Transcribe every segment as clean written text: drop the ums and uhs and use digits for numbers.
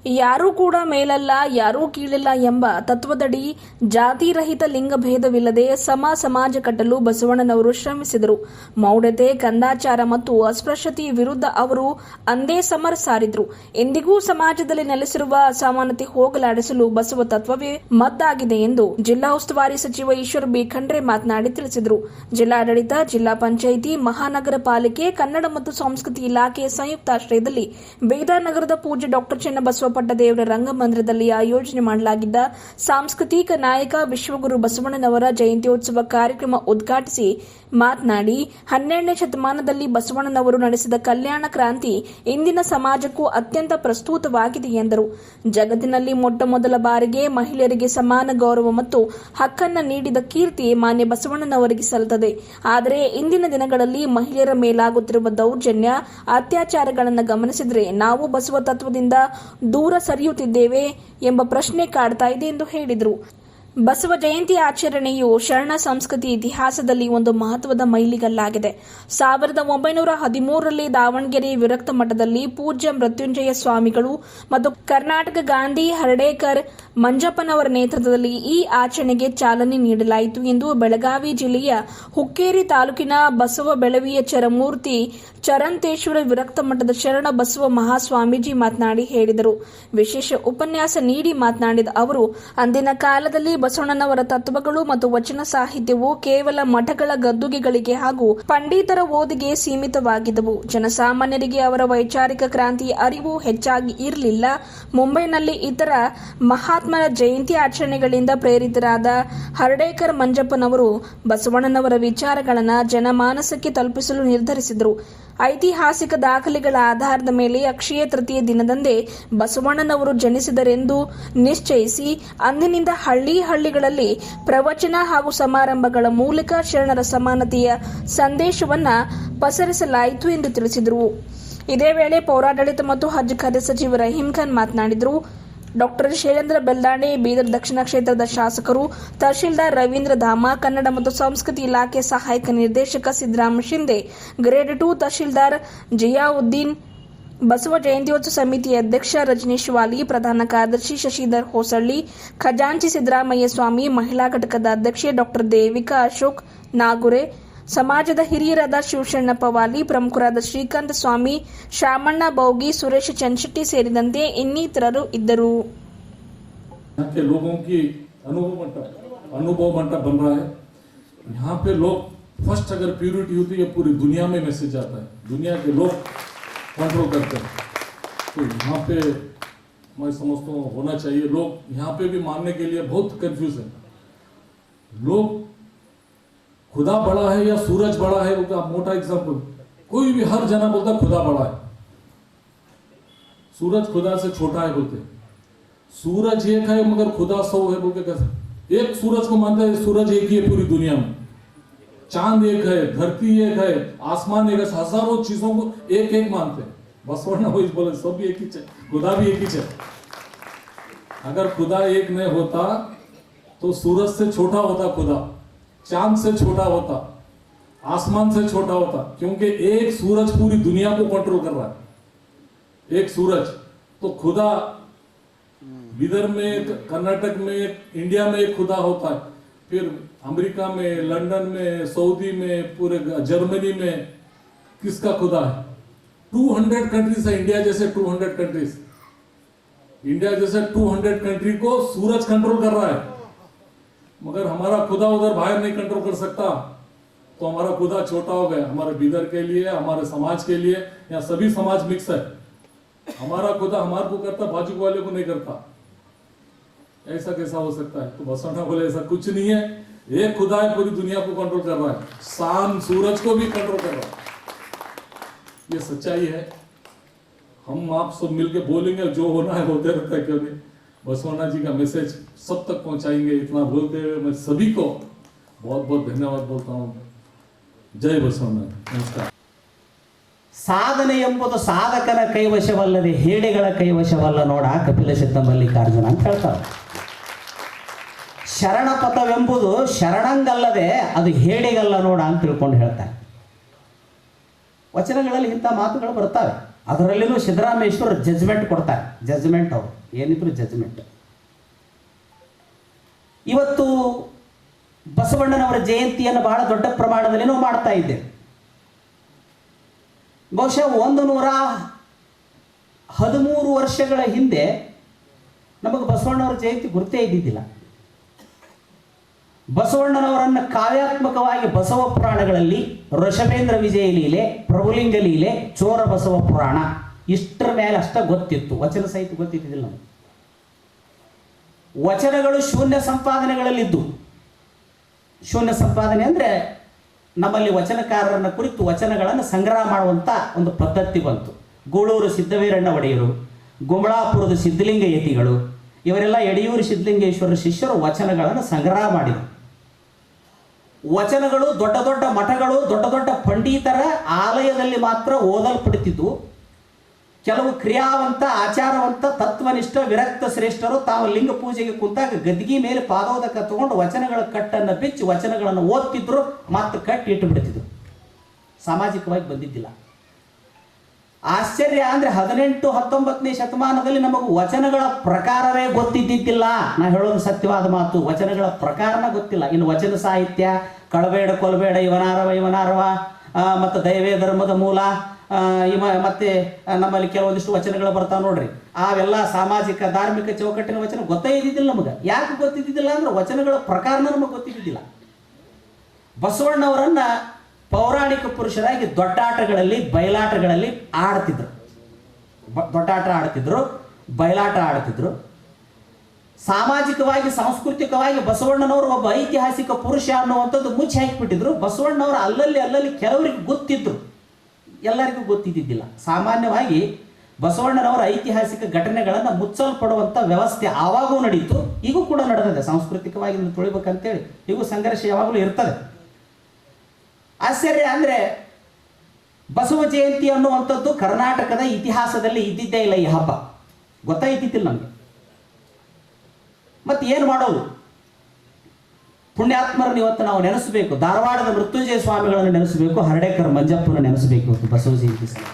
ಯಾರೂ ಕೂಡ ಮೇಲಲ್ಲ, ಯಾರೂ ಕೀಳಿಲ್ಲ ಎಂಬ ತತ್ವದಡಿ ಜಾತಿರಹಿತ ಲಿಂಗಭೇದವಿಲ್ಲದೆ ಸಮಾಜ ಕಟ್ಟಲು ಬಸವಣ್ಣನವರು ಶ್ರಮಿಸಿದರು. ಮೌಢ್ಯತೆ, ಕಂದಾಚಾರ ಮತ್ತು ಅಸ್ಪೃಶ್ಯತೆಯ ವಿರುದ್ಧ ಅವರು ಅಂದೇ ಸಮರ ಸಾರಿದ್ರು. ಎಂದಿಗೂ ಸಮಾಜದಲ್ಲಿ ನೆಲೆಸಿರುವ ಅಸಮಾನತೆ ಹೋಗಲಾಡಿಸಲು ಬಸವ ತತ್ವವೇ ಮದ್ದಾಗಿದೆ ಎಂದು ಜಿಲ್ಲಾ ಉಸ್ತುವಾರಿ ಸಚಿವ ಈಶ್ವರ ಬಿ ಖಂಡ್ರೆ ಮಾತನಾಡಿ ತಿಳಿಸಿದರು. ಜಿಲ್ಲಾಡಳಿತ, ಜಿಲ್ಲಾ ಪಂಚಾಯಿತಿ, ಮಹಾನಗರ ಪಾಲಿಕೆ, ಕನ್ನಡ ಮತ್ತು ಸಂಸ್ಕೃತಿ ಇಲಾಖೆಯ ಸಂಯುಕ್ತಾಶ್ರಯದಲ್ಲಿ ಬೀದರ್ ನಗರದ ಪೂಜ್ಯ ಡಾ ಚನ್ನಬಸವ ಪಟ್ಟದೇವರ ರಂಗಮಂದಿರದಲ್ಲಿ ಆಯೋಜನೆ ಮಾಡಲಾಗಿದ್ದ ಸಾಂಸ್ಕೃತಿಕ ನಾಯಕ ವಿಶ್ವಗುರು ಬಸವಣ್ಣನವರ ಜಯಂತ್ಯೋತ್ಸವ ಕಾರ್ಯಕ್ರಮ ಉದ್ಘಾಟಿಸಿ ಮಾತನಾಡಿ, 12ನೇ ಶತಮಾನದಲ್ಲಿ ಬಸವಣ್ಣನವರು ನಡೆಸಿದ ಕಲ್ಯಾಣ ಕ್ರಾಂತಿ ಇಂದಿನ ಸಮಾಜಕ್ಕೂ ಅತ್ಯಂತ ಪ್ರಸ್ತುತವಾಗಿದೆ ಎಂದರು. ಜಗತ್ತಿನಲ್ಲಿ ಮೊಟ್ಟಮೊದಲ ಬಾರಿಗೆ ಮಹಿಳೆಯರಿಗೆ ಸಮಾನ ಗೌರವ ಮತ್ತು ಹಕ್ಕನ್ನು ನೀಡಿದ ಕೀರ್ತಿ ಮಾನ್ಯ ಬಸವಣ್ಣನವರಿಗೆ ಸಲ್ಲುತ್ತದೆ. ಆದರೆ ಇಂದಿನ ದಿನಗಳಲ್ಲಿ ಮಹಿಳೆಯರ ಮೇಲಾಗುತ್ತಿರುವ ದೌರ್ಜನ್ಯ, ಅತ್ಯಾಚಾರಗಳನ್ನು ಗಮನಿಸಿದರೆ ನಾವು ಬಸವ ತತ್ವದಿಂದ ದೂರ ಸರಿಯುತ್ತಿದ್ದೇವೆ ಎಂಬ ಪ್ರಶ್ನೆ ಕಾಡ್ತಾ ಇದೆ ಎಂದು ಹೇಳಿದರು. ಬಸವ ಜಯಂತಿ ಆಚರಣೆಯು ಶರಣ ಸಂಸ್ಕೃತಿ ಇತಿಹಾಸದಲ್ಲಿ ಒಂದು ಮಹತ್ವದ ಮೈಲಿಗಲ್ಲಾಗಿದೆ. 1913ರಲ್ಲಿ ದಾವಣಗೆರೆ ವಿರಕ್ತ ಮಠದಲ್ಲಿ ಪೂಜ್ಯ ಮೃತ್ಯುಂಜಯ ಸ್ವಾಮಿಗಳು ಮತ್ತು ಕರ್ನಾಟಕ ಗಾಂಧಿ ಹರ್ಡೇಕರ್ ಮಂಜಪ್ಪನವರ ನೇತೃತ್ವದಲ್ಲಿ ಈ ಆಚರಣೆಗೆ ಚಾಲನೆ ನೀಡಲಾಯಿತು ಎಂದು ಬೆಳಗಾವಿ ಜಿಲ್ಲೆಯ ಹುಕ್ಕೇರಿ ತಾಲೂಕಿನ ಬಸವ ಬೆಳವಿಯ ಚರಮೂರ್ತಿ ಚರಂತೇಶ್ವರ ವಿರಕ್ತ ಮಠದ ಶರಣ ಬಸವ ಮಹಾಸ್ವಾಮೀಜಿ ಮಾತನಾಡಿ ಹೇಳಿದರು. ವಿಶೇಷ ಉಪನ್ಯಾಸ ನೀಡಿ ಮಾತನಾಡಿದ ಅವರು, ಅಂದಿನ ಕಾಲದಲ್ಲಿ ಬಸವಣ್ಣನವರ ತತ್ವಗಳು ಮತ್ತು ವಚನ ಸಾಹಿತ್ಯವು ಕೇವಲ ಮಠಗಳ ಗದ್ದುಗೆಗಳಿಗೆ ಹಾಗೂ ಪಂಡಿತರ ಓದಿಗೆ ಸೀಮಿತವಾಗಿದ್ದವು. ಜನಸಾಮಾನ್ಯರಿಗೆ ಅವರ ವೈಚಾರಿಕ ಕ್ರಾಂತಿಯ ಅರಿವು ಹೆಚ್ಚಾಗಿ ಇರಲಿಲ್ಲ. ಮುಂಬೈನಲ್ಲಿ ಇತರ ಮಹಾತ್ಮರ ಜಯಂತಿ ಆಚರಣೆಗಳಿಂದ ಪ್ರೇರಿತರಾದ ಹರ್ಡೇಕರ್ ಮಂಜಪ್ಪನವರು ಬಸವಣ್ಣನವರ ವಿಚಾರಗಳನ್ನು ಜನಮಾನಸಕ್ಕೆ ತಲುಪಿಸಲು ನಿರ್ಧರಿಸಿದರು. ಐತಿಹಾಸಿಕ ದಾಖಲೆಗಳ ಆಧಾರದ ಮೇಲೆ ಅಕ್ಷಯ ತೃತೀಯ ದಿನದಂದೇ ಬಸವಣ್ಣನವರು ಜನಿಸಿದರೆಂದು ನಿಶ್ಚಯಿಸಿ ಅಂದಿನಿಂದ ಹಳ್ಳಿಗಳಲ್ಲಿ ಪ್ರವಚನ ಹಾಗೂ ಸಮಾರಂಭಗಳ ಮೂಲಕ ಶರಣರ ಸಮಾನತೆಯ ಸಂದೇಶವನ್ನು ಪಸರಿಸಲಾಯಿತು ಎಂದು ತಿಳಿಸಿದರು. ಇದೇ ವೇಳೆ ಪೌರಾಡಳಿತ ಮತ್ತು ಹಜ್ ಖಾತೆ ಸಚಿವ ರಹೀಂ ಖಾನ್ ಮಾತನಾಡಿದರು. ಡಾ ಶೈಲೇಂದ್ರ ಬೆಲ್ದಾಣೆ, ಬೀದರ್ ದಕ್ಷಿಣ ಕ್ಷೇತ್ರದ ಶಾಸಕರು, ತಹಶೀಲ್ದಾರ್ ರವೀಂದ್ರ ಧಾಮ, ಕನ್ನಡ ಮತ್ತು ಸಂಸ್ಕೃತಿ ಇಲಾಖೆ ಸಹಾಯಕ ನಿರ್ದೇಶಕ ಸಿದ್ದರಾಮ ಶಿಂದೆ, ಗ್ರೇಡ್ 2 ತಹಶೀಲ್ದಾರ್ ಜಿಯಾವುದ್ದೀನ್, ಬಸವ ಜಯಂತ್ಯೋತ್ಸವ ಸಮಿತಿ ಅಧ್ಯಕ್ಷ ರಜನೀಶ್ ವಾಲಿ, ಪ್ರಧಾನ ಕಾರ್ಯದರ್ಶಿ ಶಶಿಧರ್ ಹೊಸಳ್ಳಿ, ಖಜಾಂಚಿ ಸಿದ್ದರಾಮಯ್ಯ ಸ್ವಾಮಿ, ಮಹಿಳಾ ಘಟಕದ ಅಧ್ಯಕ್ಷೆ ಡಾ ದೇವಿಕಾ ಅಶೋಕ್ ನಾಗುರೆ, ಸಮಾಜದ ಹಿರಿಯರಾದ ಶಿವಶರಣಪ್ಪ ವಾಲಿ, ಪ್ರಮುಖರಾದ ಶ್ರೀಕಾಂತ ಸ್ವಾಮಿ, ಶಾಮಣ್ಣ ಬೌಗಿ, ಸುರೇಶ್ ಚಂದಶೆಟ್ಟಿ ಸೇರಿದಂತೆ ಇನ್ನಿತರರು ಇದ್ದರು. अनुभव मंडप बन रहा है. यहाँ पे लोग फर्स्ट अगर प्यूरिटी होती है पूरी दुनिया में मैसेज जाता है, दुनिया के लोग कंट्रोल करते हैं. तो यहाँ पे मैं समझता हूँ होना चाहिए. लोग यहाँ पे भी मानने के लिए बहुत कंफ्यूज है. लोग खुदा बड़ा है या सूरज बड़ा है, उसका मोटा एग्जाम्पल, कोई भी हर जना बोलता खुदा बड़ा है, सूरज खुदा से छोटा है बोलते. सूरज एक है मगर खुदा 100 है बोलते. कैसे एक सूरज को मानते हैं? सूरज एक ही है पूरी दुनिया में. चांद एक है, धरती एक है, आसमान एक है, हजारों चीजों को एक एक मानते हैं. बसवण्णा वही बोले सब भी एक ही है, खुदा भी एक ही है. अगर खुदा एक नहीं होता तो सूरज से छोटा होता खुदा, चांद से छोटा होता, आसमान से छोटा होता, क्योंकि एक सूरज पूरी दुनिया को कंट्रोल कर रहा है. एक सूरज तो खुदा बिदर में, कर्नाटक में, इंडिया में एक खुदा होता है, फिर अमेरिका में, लंदन में, सऊदी में, पूरे जर्मनी में किसका खुदा है? 200 कंट्रीज है. इंडिया जैसे 200 कंट्रीज, इंडिया जैसे 200 कंट्री को सूरज कंट्रोल कर रहा है. मगर हमारा खुदा उधर बाहर नहीं कंट्रोल कर सकता, तो हमारा खुदा छोटा हो गया. हमारे बिदर के लिए, हमारे समाज के लिए, यहाँ सभी समाज मिक्स है. हमारा खुदा हमारे को करता, बाजू वाले को नहीं करता. ऐसा कैसा हो सकता है? तो बसवण्णा बोले ऐसा कुछ नहीं है. एक खुदा है पूरी दुनिया को कंट्रोल कर रहा है, सान सूरज को भी कंट्रोल कर रहा है. ये सच्चाई है. हम आप सब मिलके बोलेंगे, जो होना है होते रहता है, क्यों नहीं. बसवण्णा जी का मैसेज सब तक पहुंचाएंगे. इतना बोलते हुए मैं सभी को बहुत बहुत धन्यवाद बोलता हूँ. जय बसवण्णा. नमस्कार. ಸಾಧನೆ ಎಂಬುದು ಸಾಧಕನ ಕೈವಶವಲ್ಲದೆ ಹೇಡಿಗಳ ಕೈವಶವಲ್ಲ ನೋಡ ಕಪಿಲ ಸಿದ್ಧ ಮಲ್ಲಿಕಾರ್ಜುನ ಅಂತ ಹೇಳ್ತಾರೆ. ಶರಣ ಪಥವೆಂಬುದು ಶರಣಂಗಲ್ಲದೆ ಅದು ಹೇಡಿಗಲ್ಲ ನೋಡ ಅಂತ ತಿಳ್ಕೊಂಡು ಹೇಳ್ತಾರೆ. ವಚನಗಳಲ್ಲಿ ಇಂಥ ಮಾತುಗಳು ಬರ್ತವೆ. ಅದರಲ್ಲಿನೂ ಸಿದ್ದರಾಮೇಶ್ವರ ಜಜ್ಮೆಂಟ್ ಕೊಡ್ತಾರೆ. ಜಜ್ಮೆಂಟ್ ಅವರು ಏನಿದ್ರು ಜಜ್ಮೆಂಟ್. ಇವತ್ತು ಬಸವಣ್ಣನವರ ಜಯಂತಿಯನ್ನು ಬಹಳ ದೊಡ್ಡ ಪ್ರಮಾಣದಲ್ಲಿ ನಾವು ಮಾಡ್ತಾ ಇದ್ದೇವೆ. ಬಹುಶಃ 113 ವರ್ಷಗಳ ಹಿಂದೆ ನಮಗೆ ಬಸವಣ್ಣವರ ಜಯಂತಿ ಗುರುತೇ ಇದ್ದಿದ್ದಿಲ್ಲ. ಬಸವಣ್ಣನವರನ್ನು ಕಾವ್ಯಾತ್ಮಕವಾಗಿ ಬಸವ ಪುರಾಣಗಳಲ್ಲಿ ಋಷಭೇಂದ್ರ ವಿಜಯ ಲೀಲೆ, ಪ್ರಭುಲಿಂಗ ಲೀಲೆ, ಚೋರ ಬಸವ ಪುರಾಣ ಇಷ್ಟರ ಮೇಲೆ ಅಷ್ಟ ಗೊತ್ತಿತ್ತು. ವಚನ ಸಹಿತ ಗೊತ್ತಿದ್ದಿಲ್ಲ ನಮಗೆ. ವಚನಗಳು ಶೂನ್ಯ ಸಂಪಾದನೆಗಳಲ್ಲಿದ್ದು, ಶೂನ್ಯ ಸಂಪಾದನೆ ಅಂದರೆ ನಮ್ಮಲ್ಲಿ ವಚನಕಾರರನ್ನ ಕುರಿತು ವಚನಗಳನ್ನು ಸಂಗ್ರಹ ಮಾಡುವಂಥ ಒಂದು ಪದ್ಧತಿ ಬಂತು. ಗೂಳೂರು ಸಿದ್ದವೀರಣ್ಣ ಒಡೆಯರು, ಗುಮಳಾಪುರದ ಸಿದ್ಧಲಿಂಗ ಯತಿಗಳು, ಇವರೆಲ್ಲ ಯಡಿಯೂರು ಸಿದ್ಧಲಿಂಗೇಶ್ವರ ಶಿಷ್ಯರು ವಚನಗಳನ್ನು ಸಂಗ್ರಹ ಮಾಡಿದರು. ವಚನಗಳು ದೊಡ್ಡ ದೊಡ್ಡ ಮಠಗಳು, ದೊಡ್ಡ ದೊಡ್ಡ ಪಂಡಿತರ ಆಲಯದಲ್ಲಿ ಮಾತ್ರ ಓದಲ್ಪಡುತ್ತಿದ್ದು. ಕೆಲವು ಕ್ರಿಯಾವಂತ, ಆಚಾರವಂತ, ತತ್ವನಿಷ್ಠ, ವಿರಕ್ತ ಶ್ರೇಷ್ಠರು ತಾವು ಲಿಂಗ ಪೂಜೆಗೆ ಕುಂತಾಗ ಗದ್ದಿಗೆ ಮೇಲೆ ಪಾದೋದಕ ತಗೊಂಡು ವಚನಗಳ ಕಟ್ಟನ್ನು ಬಿಚ್ಚಿ ವಚನಗಳನ್ನು ಓದ್ತಿದ್ರು, ಮತ್ತು ಕಟ್ಟಿ ಇಟ್ಟು ಬಿಡ್ತಿದ್ರು. ಸಾಮಾಜಿಕವಾಗಿ ಬಂದಿದ್ದಿಲ್ಲ. ಆಶ್ಚರ್ಯ ಅಂದರೆ 18, 19ನೇ ಶತಮಾನದಲ್ಲಿ ನಮಗೆ ವಚನಗಳ ಪ್ರಕಾರವೇ ಗೊತ್ತಿದ್ದಿದ್ದಿಲ್ಲ. ನಾ ಹೇಳೋದು ಸತ್ಯವಾದ ಮಾತು. ವಚನಗಳ ಪ್ರಕಾರನ ಗೊತ್ತಿಲ್ಲ. ಇನ್ನು ವಚನ ಸಾಹಿತ್ಯ, ಕಳಬೇಡ ಕೊಲಬೇಡ, ಇವನಾರವ ಮತ್ತು ದಯವೇ ಧರ್ಮದ ಮೂಲ, ಮತ್ತೆ ನಮ್ಮಲ್ಲಿ ಕೆಲವೊಂದಿಷ್ಟು ವಚನಗಳು ಬರ್ತಾವೆ ನೋಡ್ರಿ. ಅವೆಲ್ಲ ಸಾಮಾಜಿಕ ಧಾರ್ಮಿಕ ಚೌಕಟ್ಟಿನ ವಚನ ಗೊತ್ತೇ ಇದ್ದಿದ್ದಿಲ್ಲ ನಮಗೆ. ಯಾಕೆ ಗೊತ್ತಿದ್ದಿಲ್ಲ ಅಂದ್ರೆ ವಚನಗಳ ಪ್ರಕಾರನ ನಮಗೆ ಗೊತ್ತಿದ್ದಿಲ್ಲ. ಬಸವಣ್ಣವರನ್ನ ಪೌರಾಣಿಕ ಪುರುಷರಾಗಿ ದೊಡ್ಡಾಟಗಳಲ್ಲಿ, ಬಯಲಾಟಗಳಲ್ಲಿ ಆಡ್ತಿದ್ರು. ದೊಡ್ಡಾಟ ಆಡ್ತಿದ್ರು, ಬಯಲಾಟ ಆಡ್ತಿದ್ರು. ಸಾಮಾಜಿಕವಾಗಿ, ಸಾಂಸ್ಕೃತಿಕವಾಗಿ ಬಸವಣ್ಣನವರು ಒಬ್ಬ ಐತಿಹಾಸಿಕ ಪುರುಷ ಅನ್ನುವಂಥದ್ದು ಮುಚ್ಚಿ ಹಾಕಿಬಿಟ್ಟಿದ್ರು. ಬಸವಣ್ಣವರು ಅಲ್ಲಲ್ಲಿ ಕೆಲವರಿಗೆ ಗೊತ್ತಿದ್ರು, ಎಲ್ಲರಿಗೂ ಗೊತ್ತಿದ್ದಿದ್ದಿಲ್ಲ. ಸಾಮಾನ್ಯವಾಗಿ ಬಸವಣ್ಣನವರ ಐತಿಹಾಸಿಕ ಘಟನೆಗಳನ್ನು ಮುಚ್ಚಲ್ಪಡುವಂಥ ವ್ಯವಸ್ಥೆ ಆವಾಗೂ ನಡೀತು, ಈಗೂ ಕೂಡ ನಡೆದಿದೆ. ಸಾಂಸ್ಕೃತಿಕವಾಗಿ ತುಳಿಬೇಕಂತೇಳಿ ಈಗೂ ಸಂಘರ್ಷ ಯಾವಾಗಲೂ ಇರ್ತದೆ. ಆಶ್ಚರ್ಯ ಅಂದರೆ ಬಸವ ಜಯಂತಿ ಅನ್ನುವಂಥದ್ದು ಕರ್ನಾಟಕದ ಇತಿಹಾಸದಲ್ಲಿ ಇದ್ದಿದ್ದೇ ಇಲ್ಲ. ಈ ಹಬ್ಬ ಗೊತ್ತಾಯ್ತಿದ್ದಿಲ್ಲ ನಮಗೆ. ಮತ್ತೆ ಏನು ಮಾಡೋದು? ಪುಣ್ಯಾತ್ಮರನ್ನು ಇವತ್ತು ನಾವು ನೆನೆಸಬೇಕು. ಧಾರವಾಡದ ಮೃತ್ಯುಂಜಯ ಸ್ವಾಮಿಗಳನ್ನು ನೆನೆಸಬೇಕು, ಹರ್ಡೇಕರ್ ಮಂಜಪ್ಪನ ನೆನೆಸಬೇಕು. ಇವತ್ತು ಬಸವ ಜಯಂತಿ ಸಲ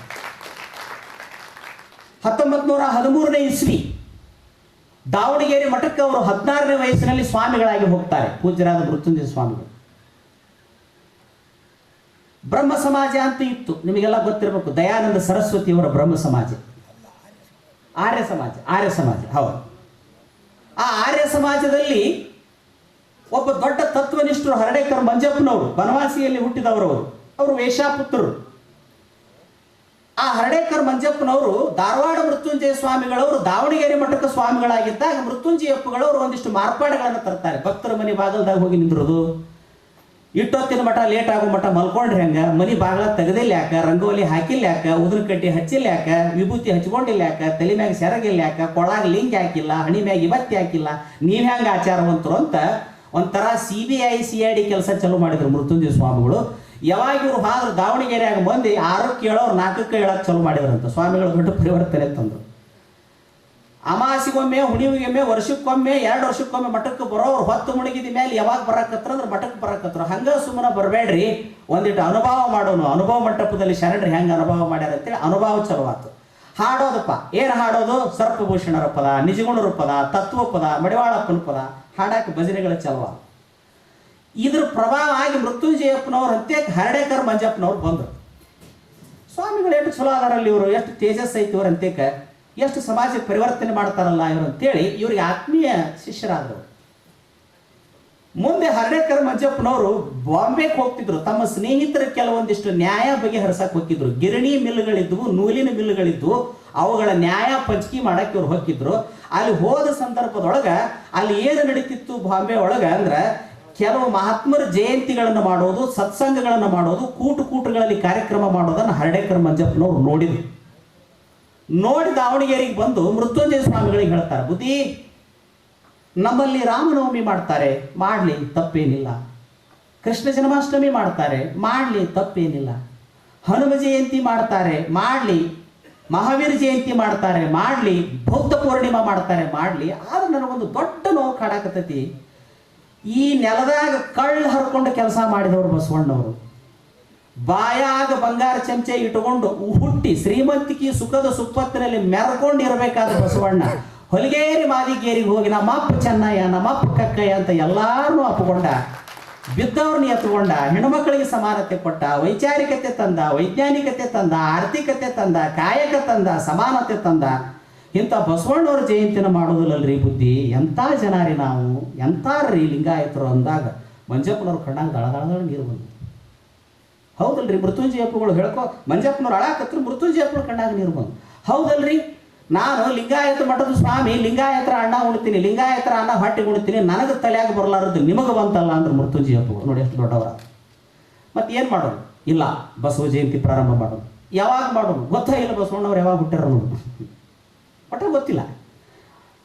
1913ನೇ ಇಸ್ವಿ ದಾವಣಗೆರೆ ಮಠಕ್ಕೆ ಅವರು 16ನೇ ವಯಸ್ಸಿನಲ್ಲಿ ಸ್ವಾಮಿಗಳಾಗಿ ಹೋಗ್ತಾರೆ, ಪೂಜ್ಯರಾದ ಮೃತ್ಯುಂಜಯ ಸ್ವಾಮಿಗಳು. ಬ್ರಹ್ಮ ಸಮಾಜ ಅಂತ ಇತ್ತು, ನಿಮಗೆಲ್ಲ ಗೊತ್ತಿರಬೇಕು. ದಯಾನಂದ ಸರಸ್ವತಿಯವರ ಬ್ರಹ್ಮ ಸಮಾಜ, ಆರ್ಯ ಸಮಾಜ ಹೌದು. ಆ ಆರ್ಯ ಸಮಾಜದಲ್ಲಿ ಒಬ್ಬ ದೊಡ್ಡ ತತ್ವನಿಷ್ಠರು ಹರ್ಡೇಕರ್ ಮಂಜಪ್ಪನವರು, ಬನವಾಸಿಯಲ್ಲಿ ಹುಟ್ಟಿದವರು. ಅವರು ವೇಷಾಪುತ್ರರು. ಆ ಹರ್ಡೇಕರ್ ಮಂಜಪ್ಪನವರು ಧಾರವಾಡ ಮೃತ್ಯುಂಜಯ ಸ್ವಾಮಿಗಳವರು ದಾವಣಗೆರೆ ಮಠಕ್ಕೆ ಸ್ವಾಮಿಗಳಾಗಿದ್ದಾಗ ಮೃತ್ಯುಂಜಯಪ್ಪಗಳವರು ಒಂದಿಷ್ಟು ಮಾರ್ಪಾಡುಗಳನ್ನು ತರ್ತಾರೆ. ಭಕ್ತರ ಮನೆ ಬಾಗಲ್ದಾಗ ಹೋಗಿ ನಿಂದಿರೋದು, ಇಟ್ಟೊತ್ತಿನ ಮಠ ಲೇಟ್ ಆಗೋ ಮಠ ಮಲ್ಕೊಂಡ್ರೆ ಹೆಂಗ, ಮನಿ ಬಾಗಲ ತೆಗೆದಿಲ್ಲ ಯಾಕ, ರಂಗೋಲಿ ಹಾಕಿಲ್ಲ ಯಾಕ, ಉದುರು ಕಡ್ಡಿ ಹಚ್ಚಿಲ್ಲ ಯಾಕ, ವಿಭೂತಿ ಹಚ್ಕೊಂಡಿಲ್ಲ ಯಾಕ, ತಲೆ ಮ್ಯಾಗ ಸೆರಗಿಲ್ಲ ಯಾಕ, ಕೊಳಾಗ ಲಿಂಗ ಹಾಕಿಲ್ಲ, ಹಣಿ ಮ್ಯಾಗ ಇವತ್ತಿ ಹಾಕಿಲ್ಲ, ನೀವ್ ಹೆಂಗ ಆಚಾರವಂತರು ಅಂತ ಒಂಥರ CBI-CID ಕೆಲಸ ಚಾಲೂ ಮಾಡಿದ್ರು ಮೃತ್ಯುಂಜಯ ಸ್ವಾಮಿಗಳು. ಯಾವಾಗ ಇವರು ಹಾದ್ರ ದಾವಣಗೆರೆಯಾಗ ಮಂದಿ 6ಕ್ಕೆ ಹೇಳೋರು 4ಕ್ಕೆ ಹೇಳಕ್ ಚಾಲೂ ಮಾಡಿದ್ರಂತ. ಸ್ವಾಮಿಗಳು ದೊಡ್ಡ ಪರಿವರ್ತನೆ ತಂದ್ರು. ಅಮಾಸಿಗೊಮ್ಮೆ, ಹುಣಿವಿಗೊಮ್ಮೆ, ವರ್ಷಕ್ಕೊಮ್ಮೆ, 2 ವರ್ಷಕ್ಕೊಮ್ಮೆ ಮಠಕ್ಕೆ ಬರೋರು ಹೊತ್ತು ಮುಳುಗಿದ ಮೇಲೆ ಯಾವಾಗ ಬರಾಕತ್ರ ಅಂದ್ರೆ ಮಠಕ್ಕೆ ಬರಾಕತ್ರು. ಹಂಗ ಸುಮ್ಮನೆ ಬರಬೇಡ್ರಿ, ಒಂದಿಟ್ಟು ಅನುಭವ ಮಾಡೋನು. ಅನುಭವ ಮಂಟಪದಲ್ಲಿ ಶರಣರು ಹೆಂಗೆ ಅನುಭವ ಮಾಡ್ಯಾರ ಅಂತೇಳಿ ಅನುಭವ ಚಲುವಾತು. ಹಾಡೋದಪ್ಪ, ಏನು ಹಾಡೋದು? ಸರ್ಪಭೂಷಣರ ಪದ, ನಿಜಗುಣರ ಪದ, ತತ್ವ ಪದ, ಮಡಿವಾಳಪ್ಪನ ಪದ ಹಾಡಕ್ಕೆ ಭಜನೆಗಳ ಚಲುವ. ಇದ್ರ ಪ್ರಭಾವ ಆಗಿ ಮೃತ್ಯುಂಜಯಪ್ಪನವ್ರು ಅಂತೆ ಹರ್ಡೇಕರ್ ಮಂಜಪ್ಪನವ್ರು ಬಂದರು. ಸ್ವಾಮಿಗಳು ಎಷ್ಟು ಚಲೋ ಅದಾರಲ್ಲಿ, ಇವರು ಎಷ್ಟು ತೇಜಸ್ ಐತಿ ಇವ್ರ ಅಂತೇಕ, ಎಷ್ಟು ಸಮಾಜಕ್ಕೆ ಪರಿವರ್ತನೆ ಮಾಡ್ತಾರಲ್ಲ ಇವರು ಅಂತೇಳಿ ಇವ್ರಿಗೆ ಆತ್ಮೀಯ ಶಿಷ್ಯರಾದರು. ಮುಂದೆ ಹರ್ಡೇಕರ್ ಮಂಜಪ್ಪನವರು ಬಾಂಬೆಗೆ ಹೋಗ್ತಿದ್ರು. ತಮ್ಮ ಸ್ನೇಹಿತರ ಕೆಲವೊಂದಿಷ್ಟು ನ್ಯಾಯ ಬಗೆಹರಿಸಕ್ಕೆ ಹೋಗಿದ್ರು. ಗಿರಣಿ ಮಿಲ್ಗಳಿದ್ವು, ನೂಲಿನ ಮಿಲ್ಗಳಿದ್ವು, ಅವುಗಳ ನ್ಯಾಯ ಪಂಚಿಕೆ ಮಾಡಕ್ಕೆ ಇವ್ರು ಹೋಗಿದ್ರು. ಅಲ್ಲಿ ಹೋದ ಸಂದರ್ಭದೊಳಗೆ ಅಲ್ಲಿ ಏನು ನಡೀತಿತ್ತು ಬಾಂಬೆ ಒಳಗೆ ಅಂದ್ರೆ, ಕೆಲವು ಮಹಾತ್ಮರ ಜಯಂತಿಗಳನ್ನು ಮಾಡೋದು, ಸತ್ಸಂಗಗಳನ್ನು ಮಾಡೋದು, ಕೂಟುಗಳಲ್ಲಿ ಕಾರ್ಯಕ್ರಮ ಮಾಡೋದನ್ನು ಹರ್ಡೇಕರ್ ಮಂಜಪ್ಪನವರು ನೋಡಿದ್ರು. ನೋಡಿ ದಾವಣಗೆರೆಗೆ ಬಂದು ಮೃತ್ಯುಂಜಯ ಸ್ವಾಮಿಗಳಿಗೆ ಹೇಳ್ತಾರೆ, ಬುದ್ಧಿ ನಮ್ಮಲ್ಲಿ ರಾಮನವಮಿ ಮಾಡ್ತಾರೆ, ಮಾಡಲಿ ತಪ್ಪೇನಿಲ್ಲ. ಕೃಷ್ಣ ಜನ್ಮಾಷ್ಟಮಿ ಮಾಡ್ತಾರೆ, ಮಾಡಲಿ ತಪ್ಪೇನಿಲ್ಲ. ಹನುಮ ಜಯಂತಿ ಮಾಡ್ತಾರೆ, ಮಾಡಲಿ. ಮಹಾವೀರ ಜಯಂತಿ ಮಾಡ್ತಾರೆ, ಮಾಡಲಿ. ಬೌದ್ಧ ಪೂರ್ಣಿಮಾ ಮಾಡ್ತಾರೆ, ಮಾಡಲಿ. ಆದ್ರೆ ನನಗೊಂದು ದೊಡ್ಡ ನೋವು ಕಾಡಾಕತ್ತೈತಿ. ಈ ನೆಲದಾಗ ಕಳ್ಳು ಹರ್ಕೊಂಡು ಕೆಲಸ ಮಾಡಿದವರು ಬಸವಣ್ಣವರು. ಬಾಯಾಗ ಬಂಗಾರ ಚಮಚೆ ಇಟ್ಟುಕೊಂಡು ಹುಟ್ಟಿ ಶ್ರೀಮಂತಿಕೆ ಸುಖದ ಸುಪ್ಪತ್ತಿನಲ್ಲಿ ಮೆರ್ಕೊಂಡಿರ್ಬೇಕಾದ ಬಸವಣ್ಣ ಹೊಲಿಗೇರಿ ಮಾದಿಗೇರಿಗೆ ಹೋಗಿ ನಮ್ಮಪ್ಪ ಚೆನ್ನಯ್ಯ ನಮ್ಮಪ್ಪ ಕಕ್ಕಯ್ಯ ಅಂತ ಎಲ್ಲಾರನ್ನೂ ಅಪ್ಪಕೊಂಡ, ಬಿದ್ದವ್ರನ್ನ ಎತ್ಕೊಂಡ, ಹೆಣ್ಮಕ್ಳಿಗೆ ಸಮಾನತೆ ಕೊಟ್ಟ, ವೈಚಾರಿಕತೆ ತಂದ, ವೈಜ್ಞಾನಿಕತೆ ತಂದ, ಆರ್ಥಿಕತೆ ತಂದ, ಕಾಯಕ ತಂದ, ಸಮಾನತೆ ತಂದ. ಇಂಥ ಬಸವಣ್ಣವ್ರ ಜಯಂತಿನ ಮಾಡೋದಿಲ್ಲಲ್ರಿ ಬುದ್ಧಿ. ಎಂಥ ಜನ ರೀ ನಾವು, ಎಂಥಾರ್ರಿ ಲಿಂಗಾಯತರು ಅಂದಾಗ ಮಂಜಪ್ಪನವ್ರ ಕಣ್ಣಾಗ ದಳದಳ ನೀರು ಬಂದು. ಹೌದಲ್ರಿ, ಮೃತ್ಯುಂಜಯಪ್ಪಗಳು ಹೇಳ್ಕೊ, ಮಂಜಪ್ಪನವ್ರು ಅಳಾಕತ್ರು, ಮೃತ್ಯುಂಜಯಪ್ಪಗಳ ಕಣ್ಣಾಗ ನೀರು ಬಂದು. ಹೌದಲ್ರಿ, ನಾನು ಲಿಂಗಾಯತ ಮಠದ ಸ್ವಾಮಿ, ಲಿಂಗಾಯತರ ಅಣ್ಣ ಉಣ್ತೀನಿ, ಲಿಂಗಾಯತರ ಅಣ್ಣ ಹೊಟ್ಟೆ ಉಣ್ತೀನಿ, ನನಗೆ ತಲೆಯಾಗ ಬರಲಾರದು ನಿಮಗೆ ಬಂತಲ್ಲ ಅಂದ್ರೆ ಮೃತ್ಯುಂಜಯಪ್ಪಗಳು ನೋಡಿ ಎಷ್ಟು ದೊಡ್ಡವರ. ಮತ್ತೆ ಏನು ಮಾಡೋದು? ಇಲ್ಲ, ಬಸವ ಜಯಂತಿ ಪ್ರಾರಂಭ ಮಾಡೋದು. ಯಾವಾಗ ಮಾಡೋದು ಗೊತ್ತಾಗಿಲ್ಲ. ಬಸವಣ್ಣವ್ರು ಯಾವಾಗ ಹುಟ್ಟಾರ ಅನ್ನೋದು ಒಟ್ಟ ಗೊತ್ತಿಲ್ಲ.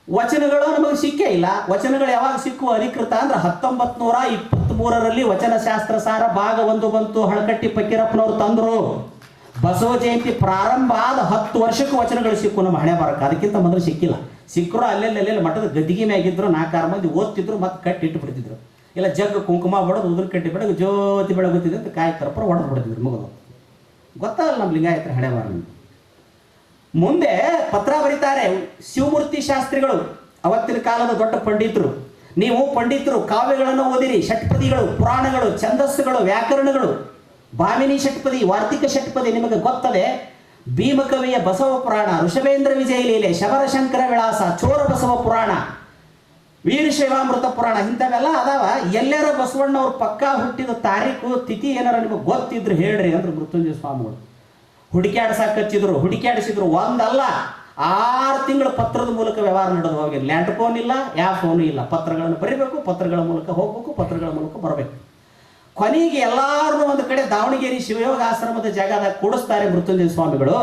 ವಚನಗಳು ನಮಗೆ ಸಿಕ್ಕೇ ಇಲ್ಲ. ವಚನಗಳು ಯಾವಾಗ ಸಿಕ್ಕುವ ಅಧಿಕೃತ ಅಂದ್ರೆ 1923ರಲ್ಲಿ ವಚನ ಶಾಸ್ತ್ರ ಸಾರ ಭಾಗ 1 ಬಂತು. ಹಳಕಟ್ಟಿ ಫಕೀರಪ್ಪನವ್ರು ತಂದರು. ಬಸವ ಜಯಂತಿ ಪ್ರಾರಂಭ ಆದ 10 ವರ್ಷಕ್ಕೆ ವಚನಗಳು ಸಿಕ್ಕು ನಮ್ಮ ಹಣೆ ಬರಕ್ಕೆ. ಅದಕ್ಕಿಂತ ಮೊದಲು ಸಿಕ್ಕಿಲ್ಲ. ಸಿಕ್ಕರು ಅಲ್ಲೆಲ್ಲಿ ಮಠದ ಗದ್ದಿಗೆ ಮ್ಯಾಗಿದ್ರು 4-6 ಮಂದಿ ಓದ್ತಿದ್ರು, ಮತ್ತೆ ಕಟ್ಟಿ ಇಟ್ಟು ಬಿಡ್ತಿದ್ರು. ಇಲ್ಲ ಜಗ್ಗ ಕುಂಕುಮ ಬಡೋದು, ಉದುರು ಕಟ್ಟಿ ಬೆಳಗ್ಗೆ ಜ್ಯೋತಿ ಬೆಳಗುತ್ತಿದೆ ಅಂತ ಕಾಯಿ ಕರಪರ ಹೊಡೆದು ಬಿಡ್ತಿದ್ರು. ಮುಗಿದು ಗೊತ್ತಾಗಲ್ಲ ನಮ್ಮ ಲಿಂಗಾಯತರ ಹಣೆ ಬರ. ಮುಂದೆ ಪತ್ರ ಬರೀತಾರೆ ಶಿವಮೂರ್ತಿ ಶಾಸ್ತ್ರಿಗಳು, ಅವತ್ತಿನ ಕಾಲದ ದೊಡ್ಡ ಪಂಡಿತರು. ನೀವು ಪಂಡಿತರು ಕಾವ್ಯಗಳನ್ನು ಓದಿರಿ, ಷಟ್ಪದಿಗಳು, ಪುರಾಣಗಳು, ಛಂದಸ್ಸುಗಳು, ವ್ಯಾಕರಣಗಳು, ಭಾಮಿನಿ ಷಟ್ಪದಿ, ವಾರ್ತಿಕ ಷಟ್ಪದಿ ನಿಮಗೆ ಗೊತ್ತದೆ. ಭೀಮಕವಿಯ ಬಸವ ಪುರಾಣ, ಋಷಭೇಂದ್ರ ವಿಜಯ ಲೀಲೆ, ಶಬರಶಂಕರ ವಿಳಾಸ, ಚೋರ ಬಸವ ಪುರಾಣ, ವೀರಶೈವಾಮೃತ ಪುರಾಣ, ಇಂಥವೆಲ್ಲ ಅದಾವ. ಎಲ್ಲರ ಬಸವಣ್ಣವ್ರು ಪಕ್ಕಾ ಹುಟ್ಟಿದ ತಾರೀಕು ತಿಥಿ ಏನಾರ ನಿಮಗೆ ಗೊತ್ತಿದ್ರು ಹೇಳ್ರಿ ಅಂದ್ರೆ ಮೃತ್ಯುಂಜಯ ಸ್ವಾಮಿಗಳು ಹುಡುಕ್ಯಾಡಿಸಿದ್ರು. ಒಂದಲ್ಲ 6 ತಿಂಗಳ ಪತ್ರದ ಮೂಲಕ ವ್ಯವಹಾರ ನಡೆದು ಹೋಗಿ. ಲ್ಯಾಂಡ್ ಫೋನ್ ಇಲ್ಲ, ಯಾವ ಫೋನು ಇಲ್ಲ. ಪತ್ರಗಳನ್ನು ಬರೀಬೇಕು, ಪತ್ರಗಳ ಮೂಲಕ ಹೋಗ್ಬೇಕು, ಪತ್ರಗಳ ಮೂಲಕ ಬರಬೇಕು. ಕೊನೆಗೆ ಎಲ್ಲಾರನ್ನೂ ಒಂದು ಕಡೆ ದಾವಣಗೆರೆ ಶಿವಯೋಗ ಆಶ್ರಮದ ಜಾಗದಾಗ ಕೂಡಿಸ್ತಾರೆ ಮೃತ್ಯುಂಜಯ ಸ್ವಾಮಿಗಳು.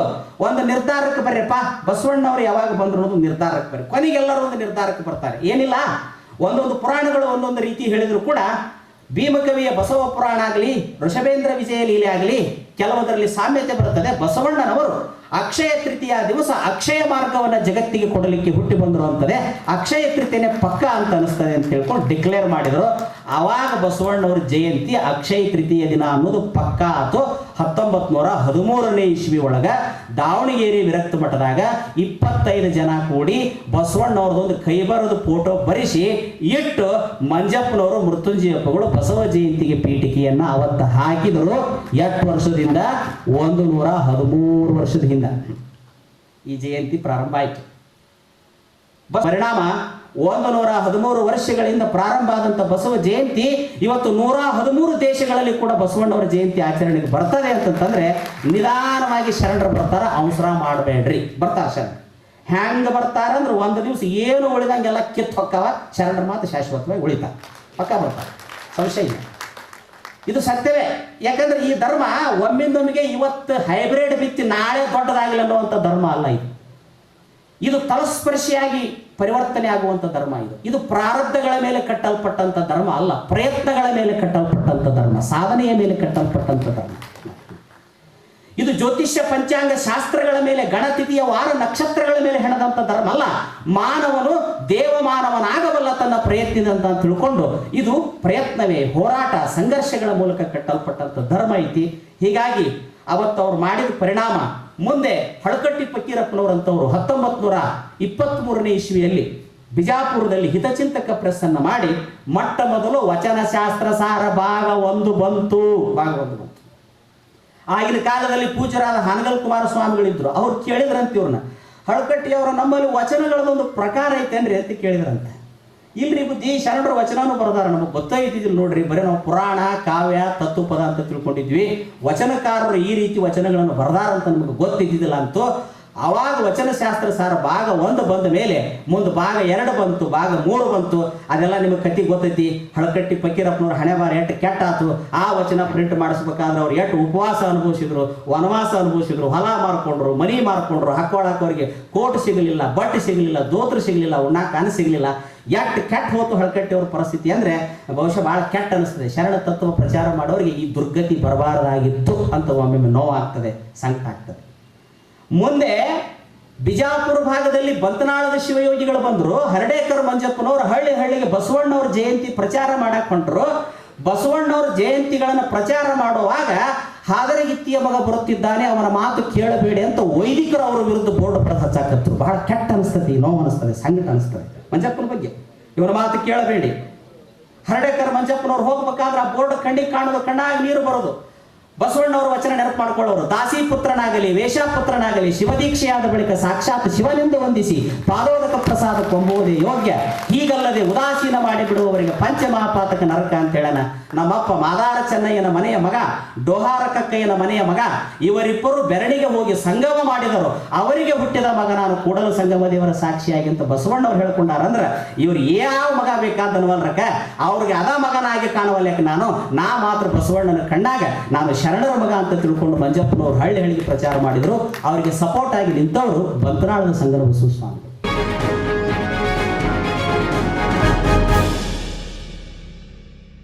ಒಂದು ನಿರ್ಧಾರಕ್ಕೆ ಬರ್ರಿಪ್ಪ, ಬಸವಣ್ಣವ್ರು ಯಾವಾಗ ಬಂದ್ರು ಅನ್ನೋದು ನಿರ್ಧಾರಕ್ಕೆ ಬರ್ರಿ. ಕೊನೆಗೆ ಎಲ್ಲರೂ ಒಂದು ನಿರ್ಧಾರಕ್ಕೆ ಬರ್ತಾರೆ. ಏನಿಲ್ಲ, ಒಂದೊಂದು ಪುರಾಣಗಳು ಒಂದೊಂದು ರೀತಿ ಹೇಳಿದ್ರು ಕೂಡ ಭೀಮಕವಿಯ ಬಸವ ಪುರಾಣ ಆಗಲಿ, ಋಷಭೇಂದ್ರ ವಿಜಯ ಲೀಲೆ ಆಗಲಿ, ಕೆಲವದರಲ್ಲಿ ಸಾಮ್ಯತೆ ಬರುತ್ತದೆ. ಬಸವಣ್ಣನವರು ಅಕ್ಷಯ ತೃತೀಯ ದಿವಸ ಅಕ್ಷಯ ಮಾರ್ಗವನ್ನು ಜಗತ್ತಿಗೆ ಕೊಡಲಿಕ್ಕೆ ಹುಟ್ಟಿ ಬಂದರು ಅಂತದೆ. ಅಕ್ಷಯ ತೃತೀಯನೇ ಪಕ್ಕ ಅಂತ ಅನಿಸ್ತದೆ ಅಂತ ಹೇಳ್ಕೊಂಡು ಡಿಕ್ಲೇರ್ ಮಾಡಿದರು. ಆವಾಗ ಬಸವಣ್ಣವ್ರ ಜಯಂತಿ ಅಕ್ಷಯ ತೃತೀಯ ದಿನ ಅನ್ನೋದು ಪಕ್ಕ ಆತು. 1913ನೇ ಇಸ್ವಿ ಒಳಗ ದಾವಣಗೆರೆ ವಿರಕ್ತ ಮಠದಾಗ 25 ಜನ ಕೂಡಿ ಬಸವಣ್ಣವ್ರದೊಂದು ಕೈಬರದ ಫೋಟೋ ಬರೆಸಿ ಇಟ್ಟು ಮಂಜಪ್ಪನವರು ಮೃತ್ಯುಂಜಯಪ್ಪಗಳು ಬಸವ ಜಯಂತಿಗೆ ಪೀಠಿಕೆಯನ್ನ ಅವತ್ತು ಹಾಕಿದರು. 8 ವರ್ಷದಿಂದ 113 ವರ್ಷದ ಹಿಂದೆ ಈ ಜಯಂತಿ ಪ್ರಾರಂಭ ಆಯಿತು. ಪರಿಣಾಮ 113 ವರ್ಷಗಳಿಂದ ಪ್ರಾರಂಭ ಆದಂಥ ಬಸವ ಜಯಂತಿ ಇವತ್ತು 113 ದೇಶಗಳಲ್ಲಿ ಕೂಡ ಬಸವಣ್ಣವರ ಜಯಂತಿ ಆಚರಣೆಗೆ ಬರ್ತದೆ ಅಂತಂತಂದ್ರೆ ನಿಧಾನವಾಗಿ ಶರಣರು ಬರ್ತಾರ. ಅವಸರ ಮಾಡಬೇಡ್ರಿ, ಬರ್ತಾರ ಶರಣ. ಹ್ಯಾಂಗ ಬರ್ತಾರ ಅಂದ್ರೆ ಒಂದು ದಿವಸ ಏನು ಉಳಿದಂಗೆಲ್ಲ ಕಿತ್ತು ಹೊಕ್ಕವ. ಶರಣರ ಮಾತು ಶಾಶ್ವತವಾಗಿ ಉಳಿತಾರ, ಪಕ್ಕ ಬರ್ತಾರೆ, ಸಂಶಯ ಇಲ್ಲ. ಇದು ಸತ್ಯವೇ. ಯಾಕಂದ್ರೆ ಈ ಧರ್ಮ ಒಮ್ಮಿಂದೊಮ್ಮಿಗೆ ಇವತ್ತು ಹೈಬ್ರಿಡ್ ಬಿತ್ತಿ ನಾಳೆ ದೊಡ್ಡದಾಗಲಿ ಅನ್ನುವಂಥ ಧರ್ಮ ಅಲ್ಲ. ಇದು ತಲಸ್ಪರ್ಶಿಯಾಗಿ ಪರಿವರ್ತನೆ ಆಗುವಂಥ ಧರ್ಮ. ಇದು ಪ್ರಾರಬ್ಧಗಳ ಮೇಲೆ ಕಟ್ಟಲ್ಪಟ್ಟಂಥ ಧರ್ಮ ಅಲ್ಲ, ಪ್ರಯತ್ನಗಳ ಮೇಲೆ ಕಟ್ಟಲ್ಪಟ್ಟಂಥ ಧರ್ಮ, ಸಾಧನೆಯ ಮೇಲೆ ಕಟ್ಟಲ್ಪಟ್ಟಂಥ ಧರ್ಮ. ಇದು ಜ್ಯೋತಿಷ್ಯ ಪಂಚಾಂಗ ಶಾಸ್ತ್ರಗಳ ಮೇಲೆ, ಗಣತಿಥಿಯ ವಾರ ನಕ್ಷತ್ರಗಳ ಮೇಲೆ ಹೆಣದಂಥ ಧರ್ಮ ಅಲ್ಲ. ಮಾನವನು ದೇವಮಾನವನಾಗಬಲ್ಲ ತನ್ನ ಪ್ರಯತ್ನದಿಂದ ಅಂತ ತಿಳ್ಕೊಂಡು ಇದು ಪ್ರಯತ್ನವೇ, ಹೋರಾಟ, ಸಂಘರ್ಷಗಳ ಮೂಲಕ ಕಟ್ಟಲ್ಪಟ್ಟಂಥ ಧರ್ಮ ಐತಿ. ಹೀಗಾಗಿ ಅವತ್ತು ಅವ್ರು ಮಾಡಿದ ಪರಿಣಾಮ ಮುಂದೆ ಹಳಕಟ್ಟಿ ಫಕೀರಪ್ಪನವರಂತವರು 1923ನೇ ಇಸ್ವಿಯಲ್ಲಿ ಬಿಜಾಪುರದಲ್ಲಿ ಹಿತಚಿಂತಕ ಪ್ರೆಸ್ ಅನ್ನು ಮಾಡಿ ಮೊಟ್ಟ ಮೊದಲು ವಚನ ಶಾಸ್ತ್ರ ಸಾರ ಭಾಗ 1 ಬಂತು. ಆಗಿನ ಕಾಲದಲ್ಲಿ ಪೂಜ್ಯರಾದ ಹಾನಗಲ್ ಕುಮಾರಸ್ವಾಮಿಗಳಿದ್ರು. ಅವ್ರು ಕೇಳಿದ್ರಂತ ಇವ್ರನ್ನ, ಹಳಕಟ್ಟಿಯವರ ನಮ್ಮಲ್ಲಿ ವಚನಗಳದೊಂದು ಪ್ರಕಾರ ಐತೇನ್ರಿ ಅಂತ ಕೇಳಿದ್ರಂತೆ. ಇಲ್ರಿ ಬುದ್ಧಿ, ಶರಣರ ವಚನನೂ ಬರದಾರ, ನಮಗೆ ಗೊತ್ತಾಯ್ತಿದ್ದಿಲ್ಲ ನೋಡ್ರಿ, ಬರೀ ನಾವು ಪುರಾಣ, ಕಾವ್ಯ, ತತ್ವಪದ ಅಂತ ತಿಳ್ಕೊಂಡಿದ್ವಿ. ವಚನಕಾರರು ಈ ರೀತಿ ವಚನಗಳನ್ನು ಬರದಾರ ಅಂತ ನಮಗೆ ಗೊತ್ತಿದ್ದಿಲ್ಲ ಅಂತೂ. ಆವಾಗ ವಚನ ಶಾಸ್ತ್ರ ಸಾರ ಭಾಗ 1 ಬಂದ ಮೇಲೆ ಮುಂದೆ ಭಾಗ 2 ಬಂತು, ಭಾಗ 3 ಬಂತು. ಅದೆಲ್ಲ ನಿಮಗೆ ಕತಿ ಗೊತ್ತೈತಿ. ಹಳಕಟ್ಟಿ ಫಕೀರಪ್ಪನವ್ರ ಹಣೆ ಬಾರ ಎಷ್ಟು ಕೆಟ್ಟ ಆತು. ಆ ವಚನ ಪ್ರಿಂಟ್ ಮಾಡಿಸ್ಬೇಕಾದ್ರೆ ಅವ್ರು ಎಷ್ಟು ಉಪವಾಸ ಅನುಭವಿಸಿದ್ರು, ವನವಾಸ ಅನುಭವಿಸಿದ್ರು, ಹೊಲ ಮಾರ್ಕೊಂಡ್ರು, ಮನಿ ಮಾರ್ಕೊಂಡ್ರು, ಹಾಕೊಳ್ಳೋಕೆ ಕೋಟ್ ಸಿಗಲಿಲ್ಲ, ಬಟ್ಟೆ ಸಿಗಲಿಲ್ಲ, ದೋತ್ರ ಸಿಗಲಿಲ್ಲ, ಉಣ್ಣಾಕ ಅನ್ನ ಸಿಗಲಿಲ್ಲ. ಎಷ್ಟು ಕೆಟ್ಟ ಹೋತು ಹಳಕಟ್ಟಿ ಅವ್ರ ಪರಿಸ್ಥಿತಿ ಅಂದರೆ ಬಹುಶಃ ಭಾಳ ಕೆಟ್ಟ ಅನಿಸ್ತದೆ. ಶರಣ ತತ್ವ ಪ್ರಚಾರ ಮಾಡೋರಿಗೆ ಈ ದುರ್ಗತಿ ಬರಬಾರದಾಗಿತ್ತು ಅಂತ ಒಮ್ಮೊಮ್ಮೆ ನೋವಾಗ್ತದೆ, ಸಂಕಟ ಆಗ್ತದೆ. ಮುಂದೆ ಬಿಜಾಪುರ ಭಾಗದಲ್ಲಿ ಬಂತನಾಳದ ಶಿವಯೋಗಿಗಳು ಬಂದರು. ಹರಡೇಕರ್ ಮಂಜಪ್ಪನವರು ಹಳ್ಳಿಗೆ ಬಸವಣ್ಣವ್ರ ಜಯಂತಿ ಪ್ರಚಾರ ಮಾಡಕ್ ಹೊಂಟರು. ಬಸವಣ್ಣವ್ರ ಜಯಂತಿಗಳನ್ನು ಪ್ರಚಾರ ಮಾಡುವಾಗ ಹಾದರಗಿತ್ತಿಯ ಮಗ ಬರುತ್ತಿದ್ದಾನೆ, ಅವನ ಮಾತು ಕೇಳಬೇಡಿ ಅಂತ ವೈದಿಕರು ಅವರ ವಿರುದ್ಧ ಬೋರ್ಡ್ ಪಡೆದು ಹಚ್ಚಾಕತ್ರು. ಬಹಳ ಕೆಟ್ಟ ಅನಿಸ್ತದೆ, ನೋವು ಅನಿಸ್ತದೆ, ಸಂಕಟ ಅನಿಸ್ತದೆ ಮಂಜಪ್ಪನ ಬಗ್ಗೆ. ಇವನ ಮಾತು ಕೇಳಬೇಡಿ. ಹರಡೇಕರ್ ಮಂಜಪ್ಪನವ್ರು ಹೋಗ್ಬೇಕಾದ್ರೆ ಆ ಬೋರ್ಡ್ ಕಣ್ಣಿಗೆ ಕಾಣೋದು, ಕಣ್ಣಾಗಿ ನೀರು ಬರೋದು. ಬಸವಣ್ಣವರ ವಚನ ನೆನಪು ಮಾಡ್ಕೊಳ್ಳೋರು. ದಾಸಿ ಪುತ್ರನಾಗಲಿ ವೇಷಪುತ್ರನಾಗಲಿ ಶಿವದೀಕ್ಷೆಯಾದ ಬಳಿಕ ಸಾಕ್ಷಾತ್ ಶಿವನೆಂದು ವಂದಿಸಿ ಪಾದೋದಕ ಪ್ರಸಾದ ಕೊಂಬುವುದೇ ಯೋಗ್ಯ. ಹೀಗಲ್ಲದೆ ಉದಾಸೀನ ಮಾಡಿಬಿಡುವವರಿಗೆ ಪಂಚಮಹಾಪಾತಕ ನರಕ ಅಂತ ಹೇಳನ. ನಮ್ಮಪ್ಪ ಮಾದಾರ ಚೆನ್ನಯ್ಯನ ಮನೆಯ ಮಗ, ಡೋಹಾರ ಕಕ್ಕಯ್ಯನ ಮನೆಯ ಮಗ, ಇವರಿಬ್ಬರು ಬೆರಣಿಗೆ ಹೋಗಿ ಸಂಗಮ ಮಾಡಿದರು. ಅವರಿಗೆ ಹುಟ್ಟಿದ ಮಗ ನಾನು ಕೂಡಲು ಸಂಗಮ ದೇವರ ಸಾಕ್ಷಿಯಾಗಿ ಅಂತ ಬಸವಣ್ಣವ್ರು ಹೇಳ್ಕೊಂಡಾರಂದ್ರ ಇವ್ರು ಯಾವ ಮಗ ಬೇಕಂತನವಲ್ರಕ್ಕ, ಅವ್ರಿಗೆ ಅದ ಮಗನಾಗಿ ಕಾಣುವಲ್ಯಕ್ಕೆ ನಾ ಮಾತ್ರ ಬಸವಣ್ಣನ ಕಣ್ಣಾಗ ನಾನು ಶರಣರ ಮಗ ಅಂತ ತಿಳ್ಕೊಂಡು ಮಂಜಪ್ಪನವರು ಹಳ್ಳಿ ಹಳ್ಳಿಗೆ ಪ್ರಚಾರ ಮಾಡಿದ್ರು. ಅವರಿಗೆ ಸಪೋರ್ಟ್ ಆಗಿ ನಿಂತವರು ಬಂತನಾಳದ ಸಂಗನ ಬಸವ ಸ್ವಾಮಿ.